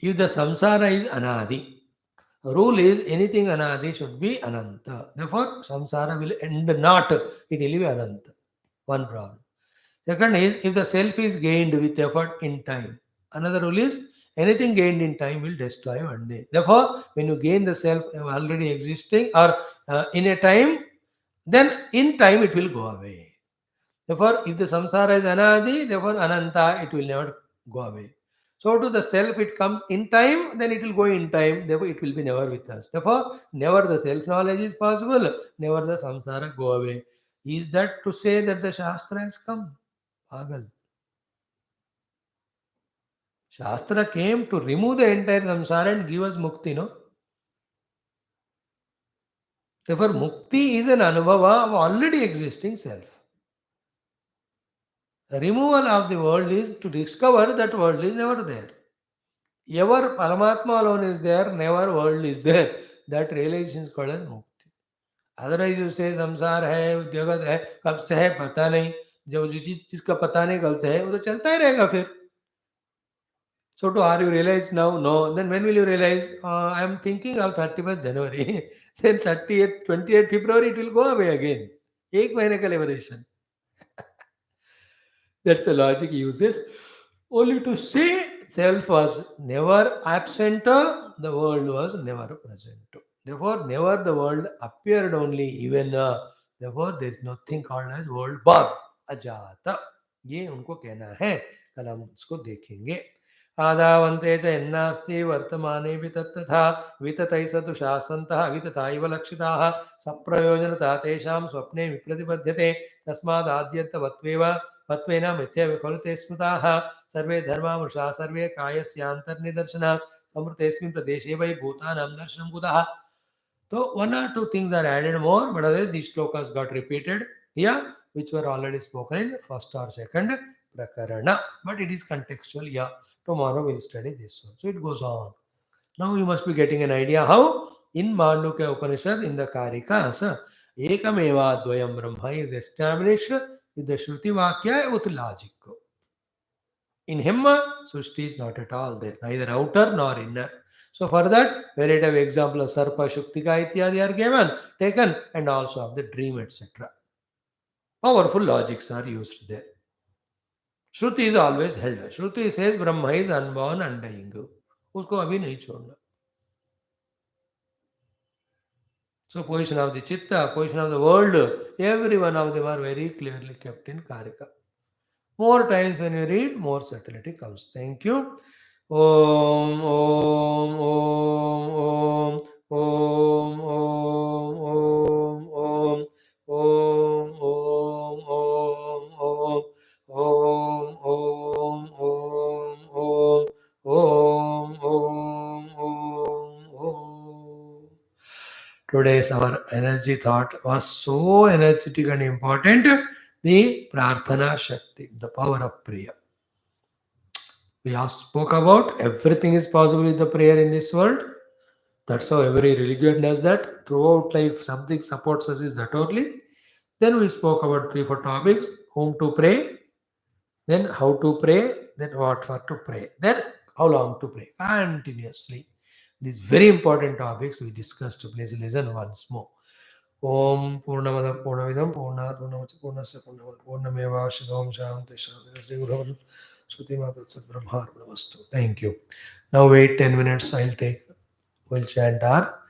[SPEAKER 1] If the samsara is anadi, rule is anything anadi should be ananta. Therefore, samsara will end not, it will be ananta. One problem. Second is, if the self is gained with effort in time. Another rule is, anything gained in time will destroy one day. Therefore, when you gain the self already existing or in a time, then in time it will go away. Therefore, if the samsara is anadi, therefore ananta, it will never go away. So to the self, it comes in time, then it will go in time, therefore it will be never with us. Therefore, never the self-knowledge is possible, never the samsara go away. Is that to say that the Shastra has come? Pagal. Shastra came to remove the entire samsara and give us mukti, no? Therefore, mukti is an anubhava of already existing self. The removal of the world is to discover that world is never there. Ever Paramatma alone is there, never world is there. That realization is called as mukti. Otherwise you say संसार है, जगत है, कब से है पता नहीं. जो जिस जिसका पता नहीं कब से है, वो तो चलता ही रहेगा फिर. So to are you realize now? No. Then when will you realize? I am thinking of 31st January. Then 30th, 28th February it will go away again. एक महीने का liberation. That's the logic he uses. Only to say self was never absent, the world was never present. Therefore, never the world appeared only, even. Therefore, there is nothing called as world born. अजात. ये उनको कहना है. कल हम उसको देखेंगे. आदावन्ते च यन्नास्ति वर्तमाने वितत्तथा विततैः स तु शासन्तः वितता इव लक्षिताः सप्रयोजनता तेषां स्वप्ने विप्रतिपद्यते तस्मादाद्यन्तवत्वेव वत्वेन मिथ्या विखलुते स्मृताः सर्वे धर्मामृषा सर्वे कायस्यान्तर्निदर्शना समृतेऽस्मिन् प्रदेशे वै भूतानां दर्शनं कुतः. So one or two things are added more, but otherwise these shlokas got repeated here, which were already spoken in first or second prakarana, but it is contextual here. Tomorrow we'll study this one. So it goes on. Now you must be getting an idea how in Mandukya Upanishad, in the Karikas, Ekameva Dvayam Brahma is established with the Shruti Vakya with logic. In him, Srishti is not at all there, neither outer nor inner. So for that, variety example of Sarpa, Shuktika, Ityadi are given, taken, and also of the dream, etc. Powerful logics are used there. Shruti is always held. Shruti says Brahma is unborn, undying. उसको अभी नहीं छोड़ना. So position of the chitta, position of the world, every one of them are very clearly kept in Karika. More times when you read, more subtlety comes. Thank you. Om Om Om Om Om Om Om Om Om Om Om Om Om Om Om Om Om Om. Today's our energy thought was so energetic and important. The Prarthana Shakti, the power of prayer. We have spoke about everything is possible with the prayer in this world. That's how every religion does that. Throughout life, something supports us is that only. Then we spoke about 3-4 topics. Whom to pray. then how to pray, then what for to pray, then how long to pray. Continuously. These very important topics we discussed. Please listen once more. Om Purnamada Purnavidam Purnat Purnamach Purnasya Purnameva Shigam Shanti Shanti Sri Guru Suti Mata Brahma Namastu. Thank you. Now wait 10 minutes. We'll chant our